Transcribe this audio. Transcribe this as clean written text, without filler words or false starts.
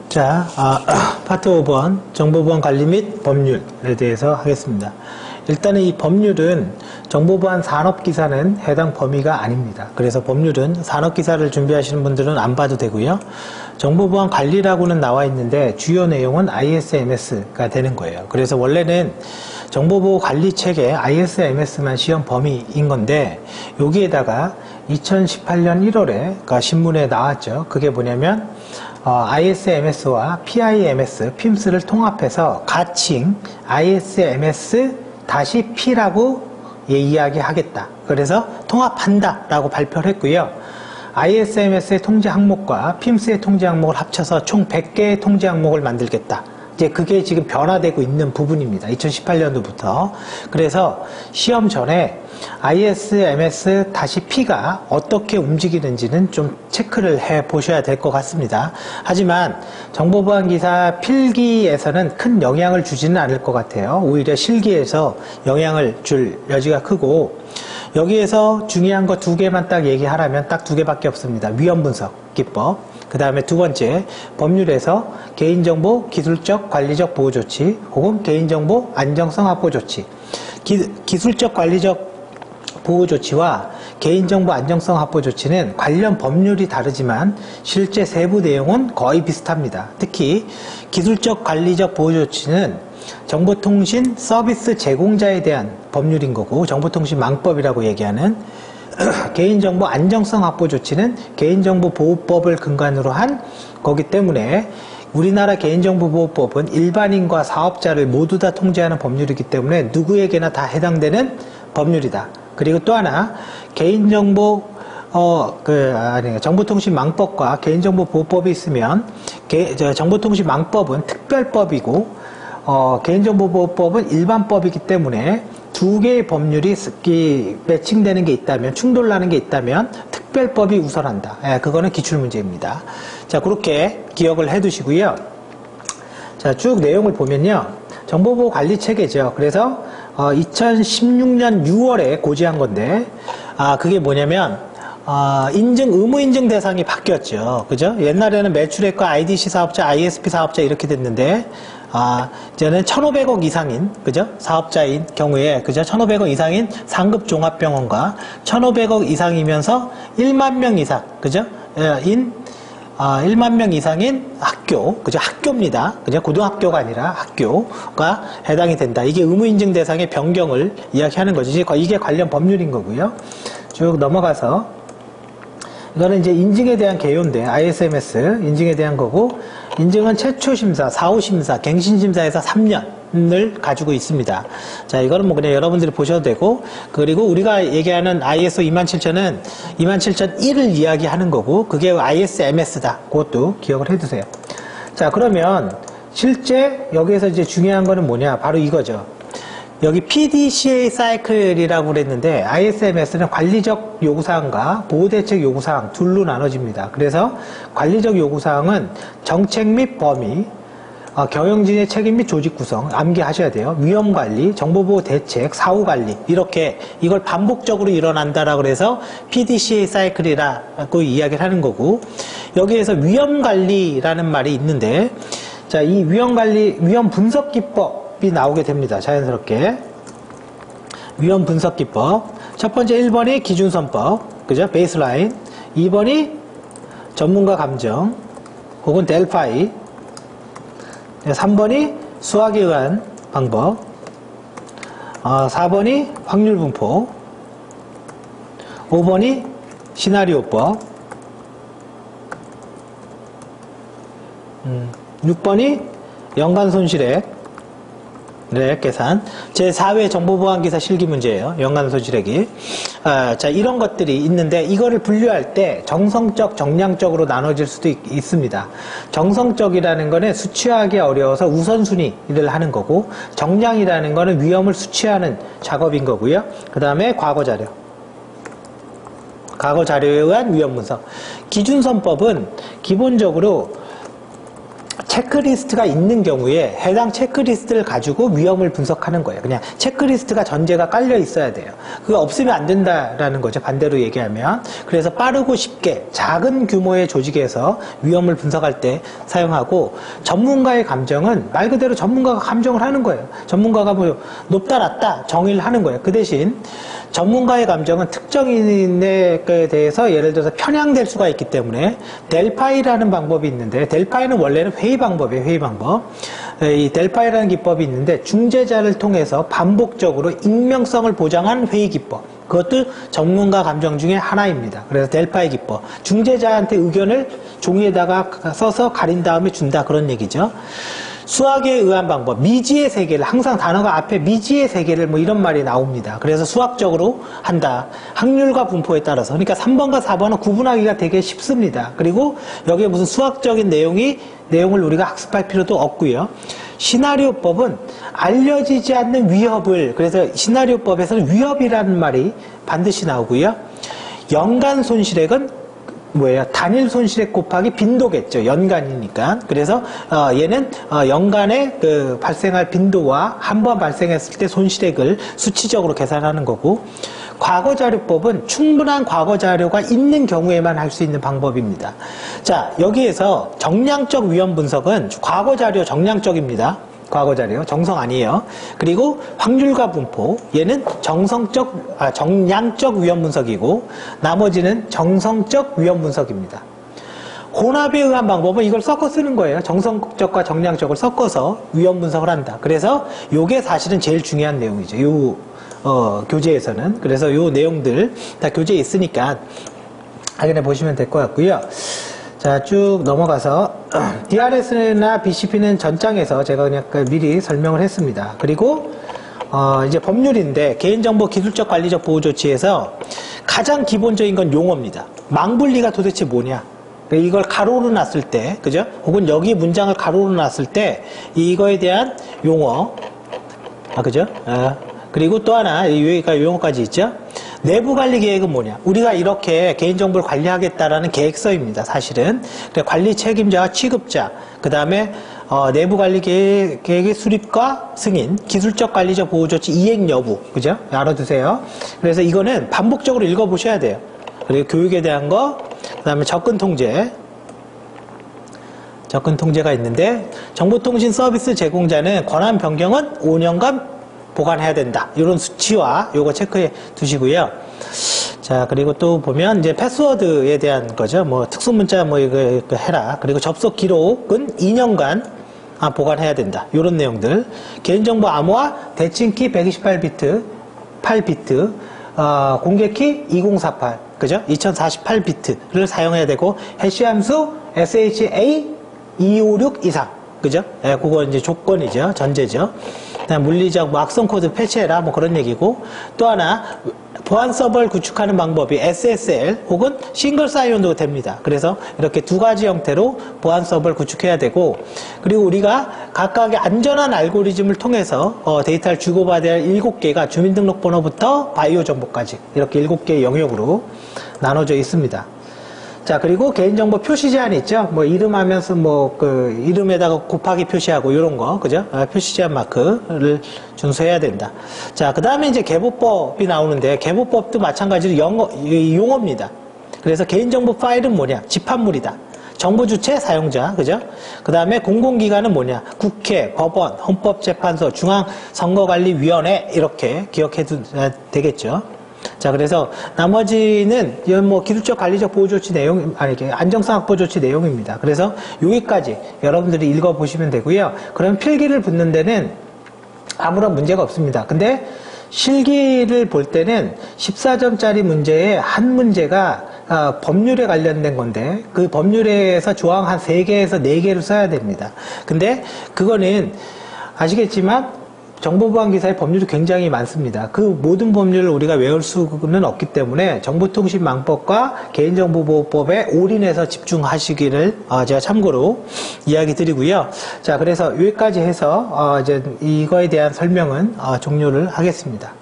자, 파트 5번 정보보안 관리 및 법률에 대해서 하겠습니다. 일단은 이 법률은 정보보안 산업기사는 해당 범위가 아닙니다. 그래서 법률은 산업기사를 준비하시는 분들은 안 봐도 되고요. 정보보안 관리라고는 나와 있는데 주요 내용은 ISMS가 되는 거예요. 그래서 원래는 정보보호 관리 체계 ISMS만 시험 범위인 건데 여기에다가 2018년 1월에 그러니까 신문에 나왔죠. 그게 뭐냐면 ISMS와 PIMS, PIMS를 통합해서 가칭 ISMS-P라고 이야기하겠다. 그래서 통합한다 라고 발표를 했고요. ISMS의 통제 항목과 PIMS의 통제 항목을 합쳐서 총 100개의 통제 항목을 만들겠다. 이제 그게 지금 변화되고 있는 부분입니다. 2018년도부터. 그래서 시험 전에 ISMS-P가 어떻게 움직이는지는 좀 체크를 해 보셔야 될 것 같습니다. 하지만 정보보안기사 필기에서는 큰 영향을 주지는 않을 것 같아요. 오히려 실기에서 영향을 줄 여지가 크고, 여기에서 중요한 거 2개만 딱 얘기하라면 딱 2개밖에 없습니다. 위험분석 기법, 그 다음에 2번째 법률에서 개인정보 기술적 관리적 보호조치 혹은 개인정보 안정성 확보 조치. 기술적 관리적 보호조치와 개인정보 안정성 확보 조치는 관련 법률이 다르지만 실제 세부 내용은 거의 비슷합니다. 특히 기술적 관리적 보호조치는 정보통신 서비스 제공자에 대한 법률인 거고, 정보통신망법이라고 얘기하는 개인정보 안정성 확보 조치는 개인정보보호법을 근간으로 한 거기 때문에 우리나라 개인정보보호법은 일반인과 사업자를 모두 다 통제하는 법률이기 때문에 누구에게나 다 해당되는 법률이다. 그리고 또 하나, 정보통신망법과 개인정보보호법이 있으면 정보통신망법은 특별법이고 개인정보보호법은 일반법이기 때문에 2개의 법률이 매칭되는 게 있다면, 충돌나는 게 있다면 특별법이 우선한다. 그거는 기출문제입니다. 자, 그렇게 기억을 해 두시고요. 자, 쭉 내용을 보면요. 정보보호 관리 체계죠. 그래서 2016년 6월에 고지한 건데, 그게 뭐냐면 의무 인증 대상이 바뀌었죠. 그죠? 옛날에는 매출액과 IDC 사업자, ISP 사업자 이렇게 됐는데, 이제는 1,500억 이상인, 그죠? 사업자인 경우에, 그죠? 1,500억 이상인 상급 종합병원과 1,500억 이상이면서 1만 명 이상, 그죠? 1만 명 이상인 학교, 그죠? 학교입니다. 그죠? 고등학교가 아니라 학교가 해당이 된다. 이게 의무인증 대상의 변경을 이야기하는 거지. 이게 관련 법률인 거고요. 쭉 넘어가서, 이거는 이제 인증에 대한 개요인데, ISMS 인증에 대한 거고, 인증은 최초 심사, 4호 심사, 갱신 심사에서 3년을 가지고 있습니다. 자, 이거는 뭐 그냥 여러분들이 보셔도 되고, 그리고 우리가 얘기하는 ISO 27000은 27001을 이야기하는 거고, 그게 ISMS다. 그것도 기억을 해두세요. 자, 그러면 실제 여기에서 이제 중요한 거는 뭐냐? 바로 이거죠. 여기 PDCA 사이클이라고 그랬는데 ISMS는 관리적 요구사항과 보호대책 요구사항 둘로 나눠집니다. 그래서 관리적 요구사항은 정책 및 범위, 경영진의 책임 및 조직 구성 암기하셔야 돼요. 위험관리, 정보보호 대책, 사후관리 이렇게 이걸 반복적으로 일어난다라고 해서 PDCA 사이클이라고 이야기를 하는 거고, 여기에서 위험관리라는 말이 있는데, 자, 이 위험분석기법 이 나오게 됩니다. 자연스럽게. 위험 분석 기법. 첫 번째 1번이 기준선법. 그죠? 베이스라인. 2번이 전문가 감정. 혹은 델파이. 3번이 수학에 의한 방법. 4번이 확률 분포. 5번이 시나리오법. 6번이 연간 손실액. 네, 계산. 제4회 정보보안기사 실기 문제예요. 연간 손실액이. 자, 이런 것들이 있는데 이거를 분류할 때 정성적, 정량적으로 나눠질 수도 있습니다. 정성적이라는 거는 수치하기 어려워서 우선순위를 하는 거고, 정량이라는 거는 위험을 수치하는 작업인 거고요. 그 다음에 과거자료. 과거자료에 의한 위험 분석. 기준선법은 기본적으로 체크리스트가 있는 경우에 해당 체크리스트를 가지고 위험을 분석하는 거예요. 그냥 체크리스트가 전제가 깔려 있어야 돼요. 그거 없으면 안 된다라는 거죠. 반대로 얘기하면. 그래서 빠르고 쉽게 작은 규모의 조직에서 위험을 분석할 때 사용하고, 전문가의 감정은 말 그대로 전문가가 감정을 하는 거예요. 전문가가 뭐 높다 낮다 정의를 하는 거예요. 그 대신 전문가의 감정은 특정인에 대해서 예를 들어서 편향될 수가 있기 때문에 델파이라는 방법이 있는데, 델파이는 원래는 회의 방법이에요. 회의 방법. 이 델파이라는 기법이 있는데 중재자를 통해서 반복적으로 익명성을 보장한 회의 기법, 그것도 전문가 감정 중에 하나입니다. 그래서 델파이 기법, 중재자한테 의견을 종이에다가 써서 가린 다음에 준다, 그런 얘기죠. 수학에 의한 방법, 미지의 세계를, 항상 단어가 앞에 미지의 세계를 뭐 이런 말이 나옵니다. 그래서 수학적으로 한다. 확률과 분포에 따라서. 그러니까 3번과 4번은 구분하기가 되게 쉽습니다. 그리고 여기에 무슨 수학적인 내용을 우리가 학습할 필요도 없고요. 시나리오법은 알려지지 않는 위협을, 그래서 시나리오법에서는 위협이라는 말이 반드시 나오고요. 연간 손실액은 뭐예요? 단일 손실액 곱하기 빈도겠죠. 연간이니까. 그래서 얘는 연간에 그 발생할 빈도와 한 번 발생했을 때 손실액을 수치적으로 계산하는 거고, 과거자료법은 충분한 과거자료가 있는 경우에만 할 수 있는 방법입니다. 자, 여기에서 정량적 위험 분석은 과거자료 정량적입니다. 과거자료, 정성 아니에요. 그리고 확률과 분포, 얘는 정량적 위험 분석이고, 나머지는 정성적 위험 분석입니다. 혼합에 의한 방법은 이걸 섞어 쓰는 거예요. 정성적과 정량적을 섞어서 위험 분석을 한다. 그래서 요게 사실은 제일 중요한 내용이죠. 교재에서는. 그래서 요 내용들 다 교재에 있으니까 확인해 보시면 될 것 같고요. 자, 쭉 넘어가서 DRS나 BCP는 전장에서 제가 그냥 미리 설명을 했습니다. 그리고 이제 법률인데, 개인정보 기술적 관리적 보호 조치에서 가장 기본적인 건 용어입니다. 망분리가 도대체 뭐냐? 이걸 가로로 놨을 때, 그죠? 혹은 여기 문장을 가로로 놨을 때 이거에 대한 용어, 그죠? 그리고 또 하나, 여기가 용어까지 있죠? 내부 관리 계획은 뭐냐? 우리가 이렇게 개인정보를 관리하겠다라는 계획서입니다, 사실은. 관리 책임자와 취급자, 그 다음에 내부 관리 계획의 수립과 승인, 기술적 관리적 보호 조치 이행 여부, 그죠? 알아두세요. 그래서 이거는 반복적으로 읽어보셔야 돼요. 그리고 교육에 대한 거, 그 다음에 접근 통제가 있는데, 정보통신 서비스 제공자는 권한 변경은 5년간 보관해야 된다. 이런 수치와 요거 체크해 두시고요. 자, 그리고 또 보면 이제 패스워드에 대한 거죠. 뭐 특수문자 뭐 이거 해라. 그리고 접속 기록은 2년간 보관해야 된다. 이런 내용들. 개인정보 암호화 대칭키 128비트, 8비트, 공개키 2048, 그죠? 2048비트를 사용해야 되고, 해시 함수 SHA 256 이상, 그죠? 예, 그거 이제 조건이죠. 전제죠. 물리적 악성 코드 패치해라, 뭐 그런 얘기고, 또 하나 보안 서버를 구축하는 방법이 SSL 혹은 싱글 사이온도 됩니다. 그래서 이렇게 두 가지 형태로 보안 서버를 구축해야 되고, 그리고 우리가 각각의 안전한 알고리즘을 통해서 데이터를 주고받아야 할 7개가 주민등록번호부터 바이오 정보까지 이렇게 7개의 영역으로 나눠져 있습니다. 자, 그리고 개인정보 표시 제한 있죠? 뭐, 이름 하면서 이름에다가 곱하기 표시하고, 요런 거, 그죠? 표시 제한 마크를 준수해야 된다. 자, 그 다음에 이제 개보법이 나오는데, 개보법도 마찬가지로 용어입니다. 그래서 개인정보 파일은 뭐냐? 집합물이다. 정보 주체 사용자, 그죠? 그 다음에 공공기관은 뭐냐? 국회, 법원, 헌법재판소, 중앙선거관리위원회, 이렇게 기억해도 되겠죠? 자, 그래서 나머지는 뭐 기술적 관리적 보호 조치 내용, 안정성 확보 조치 내용입니다. 그래서 여기까지 여러분들이 읽어보시면 되고요. 그럼 필기를 붙는 데는 아무런 문제가 없습니다. 근데 실기를 볼 때는 14점짜리 문제에 한 문제가 법률에 관련된 건데, 그 법률에서 조항 한 3개에서 4개를 써야 됩니다. 근데 그거는 아시겠지만 정보보안기사의 법률이 굉장히 많습니다. 그 모든 법률을 우리가 외울 수는 없기 때문에 정보통신망법과 개인정보보호법에 올인해서 집중하시기를 제가 참고로 이야기 드리고요. 자, 그래서 여기까지 해서 이제 이거에 대한 설명은 종료를 하겠습니다.